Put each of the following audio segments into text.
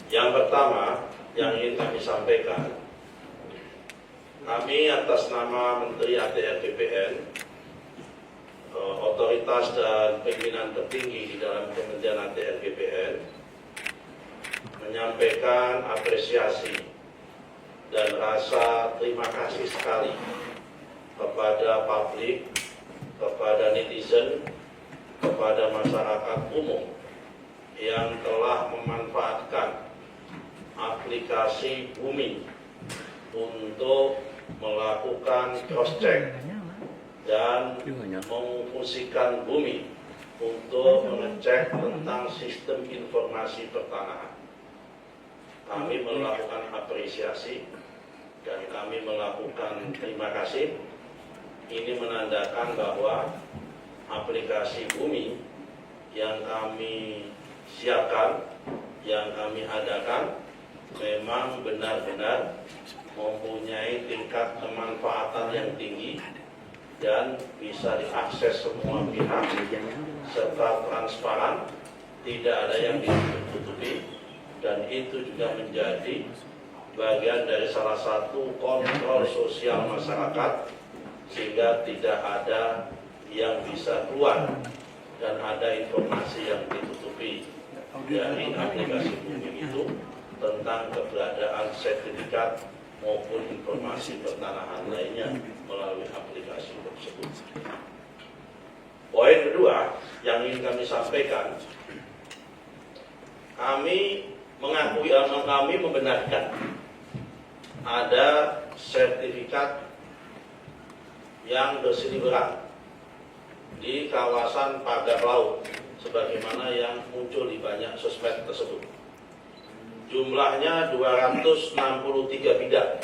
Yang pertama yang ingin kami sampaikan, kami atas nama Menteri ATR BPN, otoritas dan pimpinan tertinggi di dalam Kementerian ATR BPN, menyampaikan apresiasi dan rasa terima kasih sekali kepada publik, kepada netizen, kepada masyarakat umum yang telah memanfaatkan aplikasi Bumi untuk melakukan cross-check dan memfungsikan Bumi untuk mengecek tentang sistem informasi pertanahan. Kami melakukan apresiasi dan kami melakukan terima kasih. Ini menandakan bahwa aplikasi Bumi yang kami siapkan, yang kami adakan, memang benar-benar mempunyai tingkat kemanfaatan yang tinggi dan bisa diakses semua pihak serta transparan, tidak ada yang ditutupi, dan itu juga menjadi bagian dari salah satu kontrol sosial masyarakat, sehingga tidak ada yang bisa keluar dan ada informasi yang ditutupi dari aplikasi Bumi itu tentang keberadaan sertifikat maupun informasi pertanahan lainnya melalui aplikasi tersebut. Poin kedua yang ingin kami sampaikan, kami mengakui atau kami membenarkan ada sertifikat yang berseliweran di kawasan pagar laut sebagaimana yang muncul di banyak sosmed tersebut. Jumlahnya 263 bidang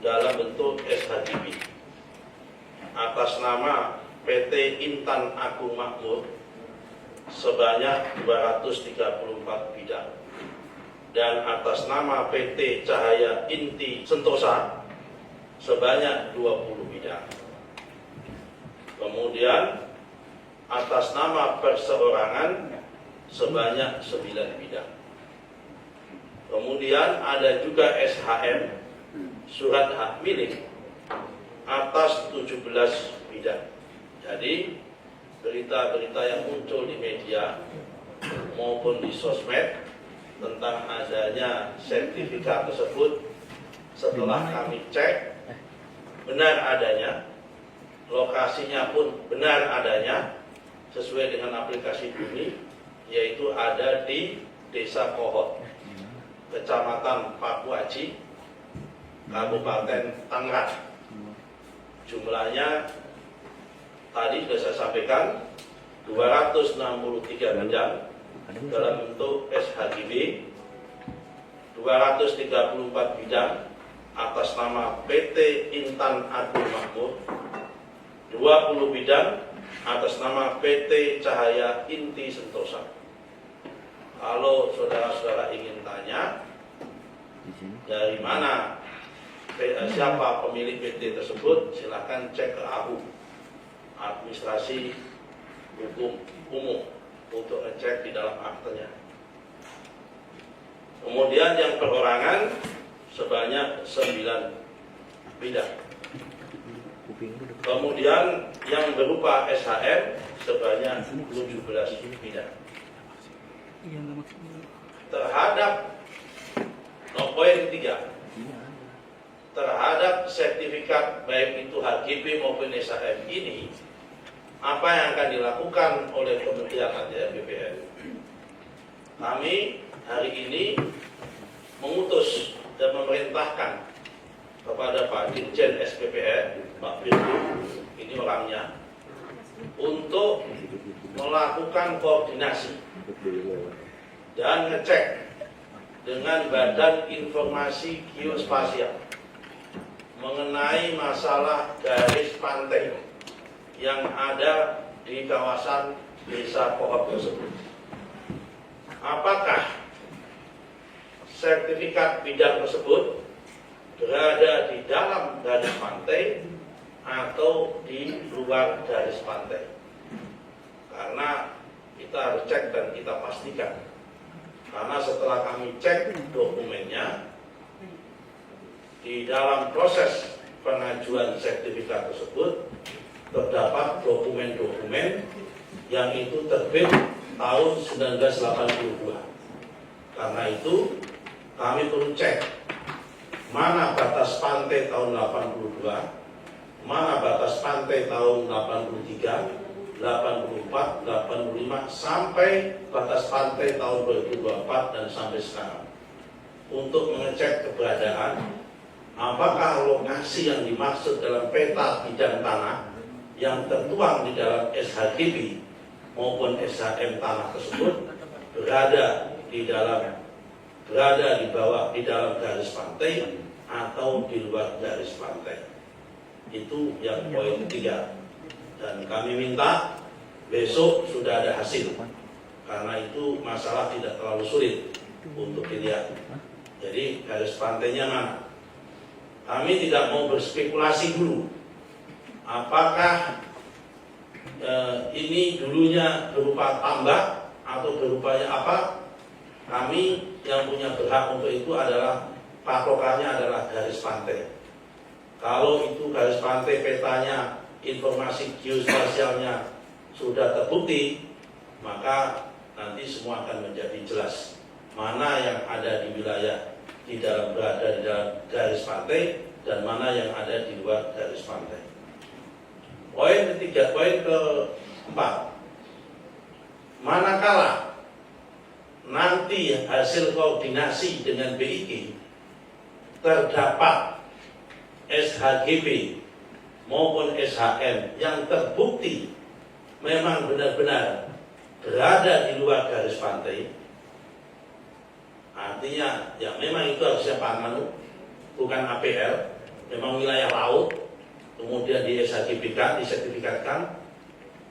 dalam bentuk SHGB atas nama PT Intan Agung Makmur sebanyak 234 bidang, dan atas nama PT Cahaya Inti Sentosa sebanyak 20 bidang. Kemudian atas nama perseorangan sebanyak 9 bidang. Kemudian ada juga SHM, surat hak milik, atas 17 bidang. Jadi berita-berita yang muncul di media maupun di sosmed tentang adanya sertifikat tersebut, setelah kami cek benar adanya, lokasinya pun benar adanya sesuai dengan aplikasi Bumi, yaitu ada di Desa Kohot, Kecamatan Pakuaji, Kabupaten Tangerang. Jumlahnya tadi sudah saya sampaikan 263 bidang dalam bentuk SHGB, 234 bidang atas nama PT Intan Agung Makmur, 20 bidang atas nama PT Cahaya Inti Sentosa. Kalau saudara-saudara ingin tanya dari mana, siapa pemilik PT tersebut, silakan cek ke AHU, Administrasi Hukum Umum, untuk ngecek di dalam aktenya. Kemudian yang perorangan sebanyak 9 bidang. Kemudian yang berupa SHM sebanyak 17 bidang. Terhadap poin 3, terhadap sertifikat baik itu HGB maupun SHM ini, apa yang akan dilakukan oleh Kementerian ATR BPN? Kami hari ini mengutus dan memerintahkan kepada Pak Dirjen SPPN, Pak Firdu, ini orangnya, untuk melakukan koordinasi dan ngecek dengan Badan Informasi Geospasial mengenai masalah garis pantai yang ada di kawasan Desa Kohot tersebut. Apakah sertifikat bidang tersebut berada di dalam garis pantai atau di luar garis pantai? Karena kita harus cek dan kita pastikan Karena setelah kami cek dokumennya, di dalam proses pengajuan sertifikat tersebut terdapat dokumen-dokumen yang itu terbit tahun 1982. Karena itu kami perlu cek mana batas pantai tahun 82, mana batas pantai tahun 83, 84, 85 sampai batas pantai tahun 2024 dan sampai sekarang, untuk mengecek keberadaan apakah lokasi yang dimaksud dalam peta bidang tanah yang tertuang di dalam SHGB maupun SHM tanah tersebut berada di bawah di dalam garis pantai atau di luar garis pantai. Itu yang poin 3. Dan kami minta besok sudah ada hasil, karena itu masalah tidak terlalu sulit untuk dilihat. Jadi garis pantainya mana? Kami tidak mau berspekulasi dulu apakah ini dulunya berupa tambak atau berupanya apa. Kami yang punya berhak untuk itu adalah patokannya adalah garis pantai. Kalau itu garis pantai petanya, informasi geospasialnya sudah terbukti, maka nanti semua akan menjadi jelas mana yang ada di wilayah berada di dalam garis pantai dan mana yang ada di luar garis pantai. Poin ketiga, poin keempat, manakala nanti hasil koordinasi dengan BIG terdapat SHGB maupun SHM yang terbukti memang benar-benar berada di luar garis pantai, artinya ya memang itu harusnya Panmanu, bukan APL, memang wilayah laut, kemudian di SHGB-kan, disertifikatkan,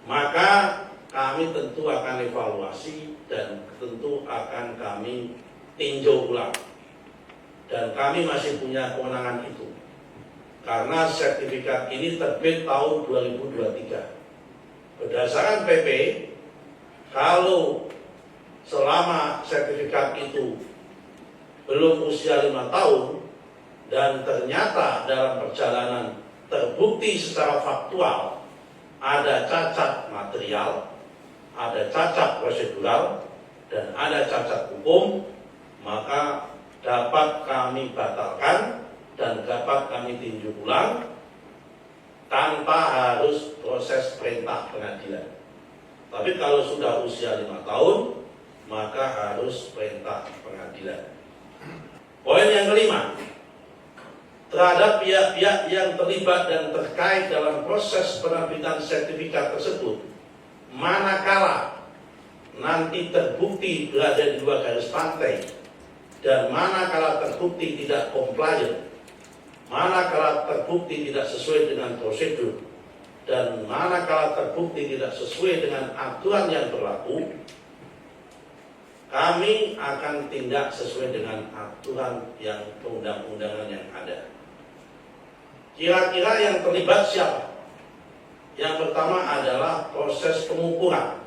maka kami tentu akan evaluasi dan tentu akan kami tinjau ulang. Dan kami masih punya kewenangan itu, karena sertifikat ini terbit tahun 2023. Berdasarkan PP, kalau selama sertifikat itu belum usia 5 tahun dan ternyata dalam perjalanan terbukti secara faktual ada cacat material, ada cacat prosedural, dan ada cacat hukum, maka dapat kami batalkan dan dapat kami tinjau ulang tanpa harus proses perintah pengadilan. Tapi kalau sudah usia 5 tahun, maka harus perintah pengadilan. Poin yang kelima, terhadap pihak-pihak yang terlibat dan terkait dalam proses penerbitan sertifikat tersebut, manakala nanti terbukti berada di luar garis pantai dan manakala terbukti tidak compliant, manakala terbukti tidak sesuai dengan prosedur, dan manakala terbukti tidak sesuai dengan aturan yang berlaku, kami akan tindak sesuai dengan aturan yang perundang-undangan yang ada. Kira-kira yang terlibat siapa? Yang pertama adalah proses pengukuran,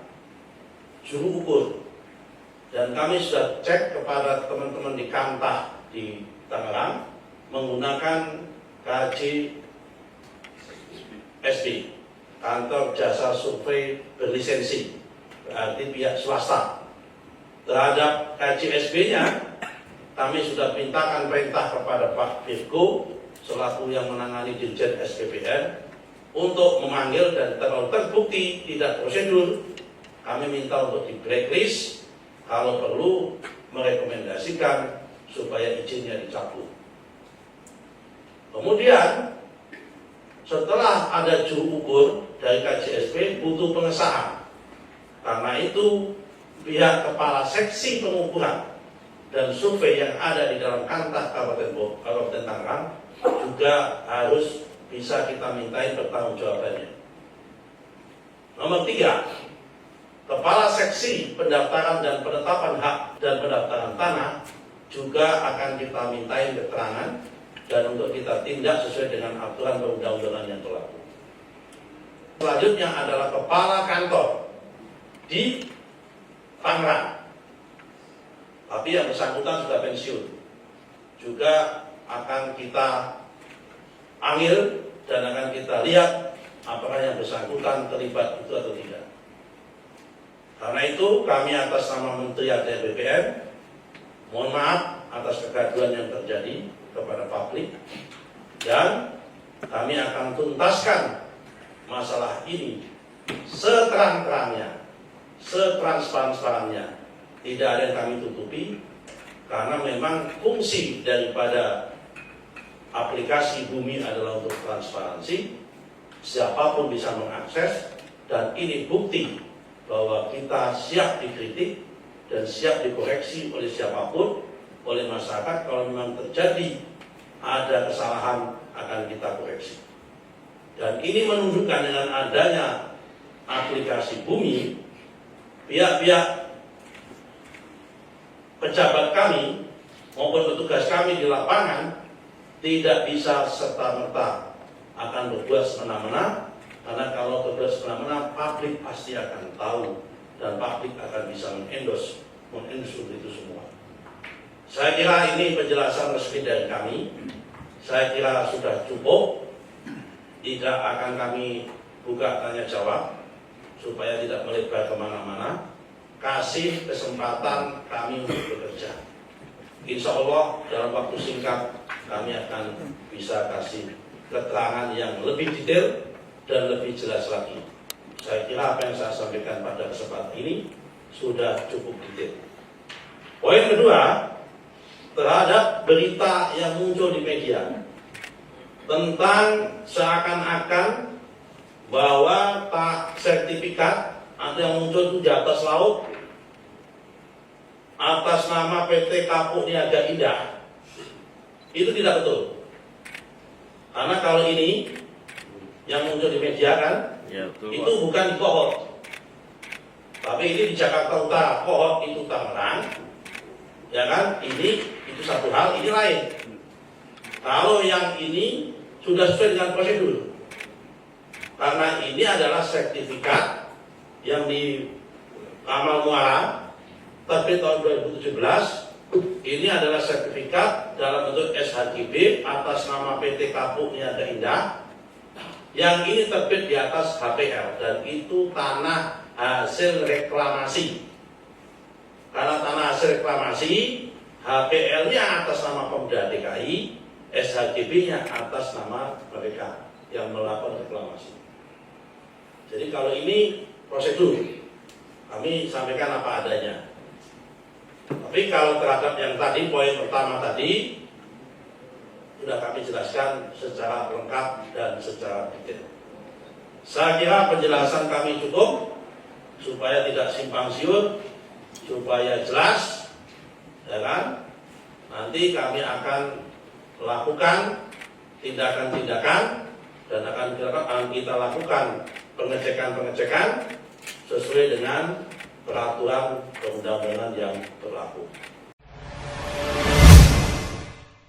juru ukur. Dan kami sudah cek kepada teman-teman di Kantah di Tangerang menggunakan KJSB, kantor jasa survei berlisensi, berarti pihak swasta. Terhadap KJSB-nya, kami sudah mintakan perintah kepada Pak Virgo selaku yang menangani Dirjen SPPN untuk memanggil, dan kalau terbukti tidak prosedur, kami minta untuk di blacklist, kalau perlu merekomendasikan supaya izinnya dicabut. Kemudian setelah ada juru ukur dari KJSB butuh pengesahan. Karena itu pihak kepala seksi pengukuran dan survei yang ada di dalam Kantah Kabupaten Tangerang juga harus bisa kita mintain pertanggungjawabannya. Nomor 3, kepala seksi pendaftaran dan penetapan hak dan pendaftaran tanah juga akan kita mintain keterangan dan untuk kita tindak sesuai dengan aturan perundang-undangan yang berlaku. Selanjutnya adalah kepala kantor di Tangerang. tapi yang bersangkutan sudah pensiun. Juga akan kita ambil dan akan kita lihat apakah yang bersangkutan terlibat itu atau tidak. Karena itu kami atas nama Menteri ATR BPN mohon maaf atas kegaduhan yang terjadi kepada publik, dan kami akan tuntaskan masalah ini seterang-terangnya, setransparan-transparannya. Tidak ada yang kami tutupi, karena memang fungsi daripada aplikasi Bumi adalah untuk transparansi, siapapun bisa mengakses, dan ini bukti bahwa kita siap dikritik dan siap dikoreksi oleh siapapun, oleh masyarakat. Kalau memang terjadi ada kesalahan akan kita koreksi. Dan ini menunjukkan dengan adanya aplikasi Bumi, pihak-pihak pejabat kami maupun petugas kami di lapangan tidak bisa serta-merta akan berbuat semena-mena, karena kalau berbuat semena-mena publik pasti akan tahu dan publik akan bisa mengendorse itu semua. Saya kira ini penjelasan resmi dari kami. Saya kira sudah cukup. Tidak akan kami buka tanya jawab supaya tidak melebar kemana-mana. Kasih kesempatan kami untuk bekerja. Insya Allah dalam waktu singkat kami akan bisa kasih keterangan yang lebih detail dan lebih jelas lagi. Saya kira apa yang saya sampaikan pada kesempatan ini sudah cukup detail. Poin kedua, terhadap berita yang muncul di media tentang seakan-akan bahwa sertifikat atau yang muncul itu di atas laut atas nama PT Kapuk Niaga Indah, itu tidak betul. Karena kalau ini yang muncul di media kan, ya, betul, itu bukan di Kohot, tapi ini di Jakarta Utara. Kohot itu Tangerang, ya kan? Ini itu satu hal, ini lain. Kalau yang ini sudah sesuai dengan prosedur, karena ini adalah sertifikat yang di Amal Muara terbit tahun 2017. Ini adalah sertifikat dalam bentuk SHGB atas nama PT Kapuk Niaga Indah, yang ini terbit di atas HPL, dan itu tanah hasil reklamasi. Karena tanah hasil reklamasi, HPL-nya atas nama Pemda DKI, SHGB-nya atas nama mereka yang melakukan reklamasi. Jadi kalau ini prosedur, kami sampaikan apa adanya. Tapi kalau terhadap yang tadi, poin pertama tadi, sudah kami jelaskan secara lengkap dan secara detail. Saya kira penjelasan kami cukup, supaya tidak simpang siur, supaya jelas, ya kan? Nanti kami akan lakukan tindakan-tindakan, dan akan kita lakukan pengecekan-pengecekan sesuai dengan peraturan perundang-undangan yang berlaku.